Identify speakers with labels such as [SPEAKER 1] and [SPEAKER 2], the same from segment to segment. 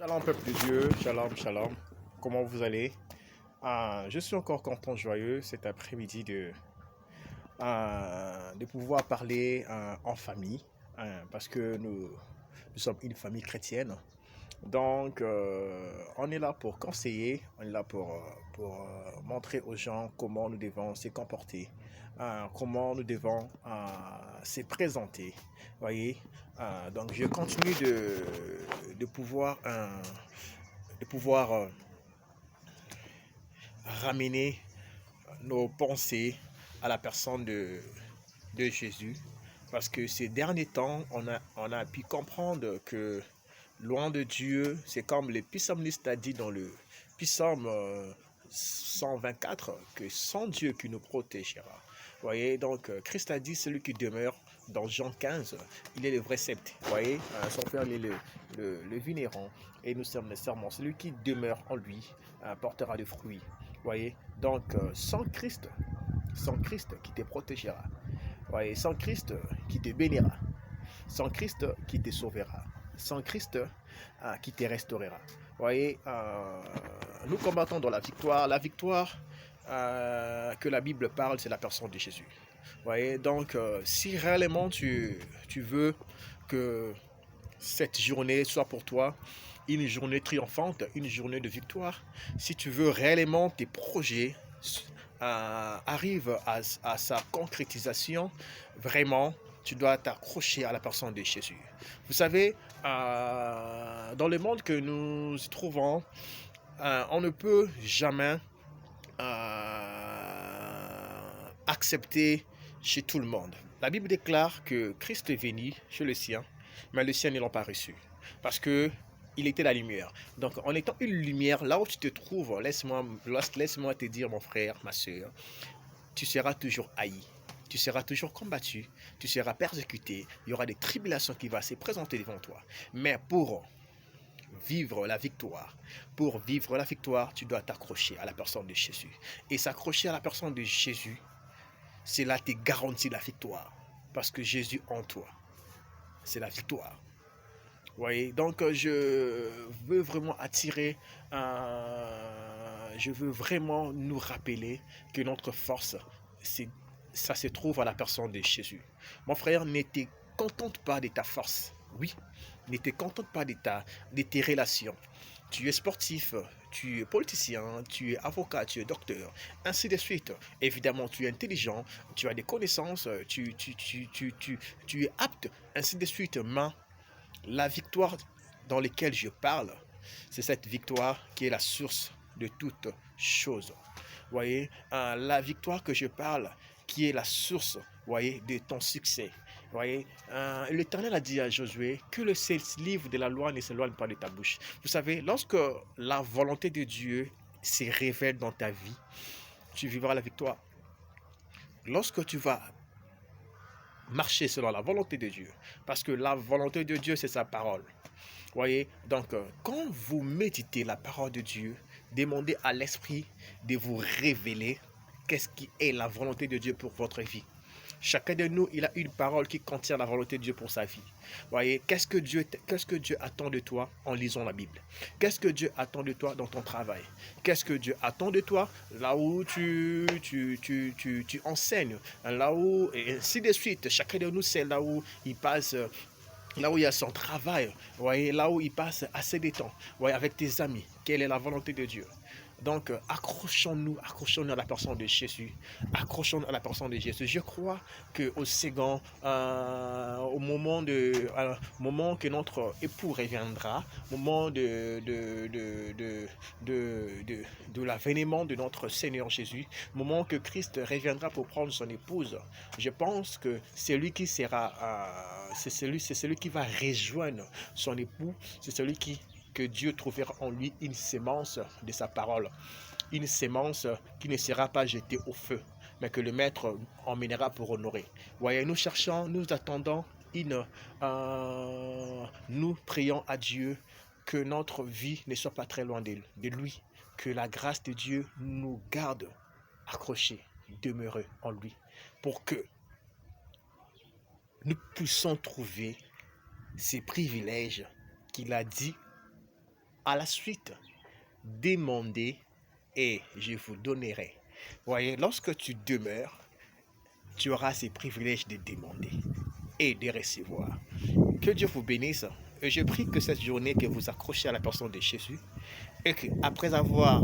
[SPEAKER 1] Shalom peuple de Dieu, shalom, shalom. Comment vous allez? Je suis encore content, joyeux cet après-midi de pouvoir parler en famille, parce que nous sommes une famille chrétienne. Donc, on est là pour conseiller, on est là pour montrer aux gens comment nous devons se comporter, comment nous devons se présenter. Voyez. Donc, je continue de pouvoir, ramener nos pensées à la personne de Jésus. Parce que ces derniers temps, on a pu comprendre que loin de Dieu, c'est comme le psalmiste a dit dans le psaume 124, que sans Dieu qui nous protégera. Vous voyez, donc Christ a dit, celui qui demeure dans Jean 15, il est le vrai sceptre. Vous voyez, son père est le vigneron et nous sommes les serments. Celui qui demeure en lui portera des fruits. Vous voyez, donc sans Christ qui te protégera. Vous voyez, sans Christ qui te bénira. Sans Christ qui te sauvera. Sans Christ qui te restaurera. Vous voyez, nous combattons dans la victoire. La victoire que la Bible parle, c'est la personne de Jésus. Vous voyez, donc si réellement tu veux que cette journée soit pour toi une journée triomphante, une journée de victoire, si tu veux réellement tes projets arrivent à sa concrétisation, vraiment, tu dois t'accrocher à la personne de Jésus. Vous savez, dans le monde que nous trouvons, on ne peut jamais accepter chez tout le monde. La Bible déclare que Christ est venu chez le sien, mais les siens ne l'ont pas reçu. Parce que il était la lumière. Donc, en étant une lumière, là où tu te trouves, laisse-moi te dire, mon frère, ma soeur, tu seras toujours haï. Tu seras toujours combattu, tu seras persécuté, il y aura des tribulations qui vont se présenter devant toi. Mais pour vivre la victoire, tu dois t'accrocher à la personne de Jésus. Et s'accrocher à la personne de Jésus, cela te garantit la victoire. Parce que Jésus en toi, c'est la victoire. Vous voyez, donc je veux vraiment je veux vraiment nous rappeler que notre force, ça se trouve à la personne de Jésus. Mon frère, ne te contente pas de ta force. Oui, ne te contente pas de tes relations. Tu es sportif, tu es politicien, tu es avocat, tu es docteur, ainsi de suite. Évidemment, tu es intelligent, tu as des connaissances, tu es apte, ainsi de suite. Mais la victoire dans laquelle je parle, c'est cette victoire qui est la source de toutes choses. Vous voyez, la victoire que je parle, qui est la source, voyez, de ton succès. Voyez, l'Éternel a dit à Josué que le livre de la loi ne s'éloigne pas de ta bouche. Vous savez, lorsque la volonté de Dieu se révèle dans ta vie, tu vivras la victoire. Lorsque tu vas marcher selon la volonté de Dieu, parce que la volonté de Dieu, c'est sa parole. Voyez, donc quand vous méditez la parole de Dieu, demandez à l'Esprit de vous révéler qu'est-ce qui est la volonté de Dieu pour votre vie. Chacun de nous, il a une parole qui contient la volonté de Dieu pour sa vie. Voyez, qu'est-ce que Dieu attend de toi en lisant la Bible? Qu'est-ce que Dieu attend de toi dans ton travail? Qu'est-ce que Dieu attend de toi là où tu enseignes, là où, et ainsi de suite. Chacun de nous, c'est là où il passe. Là où il y a son travail, voyez, là où il passe assez de temps, voyez, avec tes amis, quelle est la volonté de Dieu. Donc, accrochons-nous à la personne de Jésus. Accrochons-nous à la personne de Jésus. Je crois qu'au second, au moment que notre époux reviendra, au moment de l'avènement de notre Seigneur Jésus, au moment que Christ reviendra pour prendre son épouse, je pense que c'est lui qui sera, c'est celui qui va rejoindre son époux, c'est celui que Dieu trouvera en lui une sémence de sa parole, une sémence qui ne sera pas jetée au feu, mais que le Maître emmènera pour honorer. Voyez, nous cherchons, nous attendons nous prions à Dieu que notre vie ne soit pas très loin de lui, que la grâce de Dieu nous garde accrochés, demeureux en lui, pour que nous puissions trouver ces privilèges qu'il a dit À la suite, demandez et je vous donnerai. Voyez, lorsque tu demeures, tu auras ces privilèges de demander et de recevoir. Que Dieu vous bénisse. Et je prie que cette journée que vous accrochez à la personne de Jésus et qu'après avoir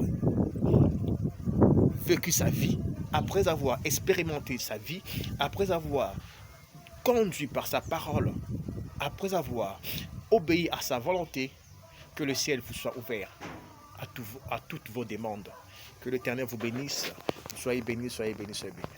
[SPEAKER 1] vécu sa vie, après avoir expérimenté sa vie, après avoir conduit par sa parole, après avoir obéi à sa volonté, que le ciel vous soit ouvert à toutes vos demandes. Que l'Éternel vous bénisse. Soyez bénis, soyez bénis, soyez bénis.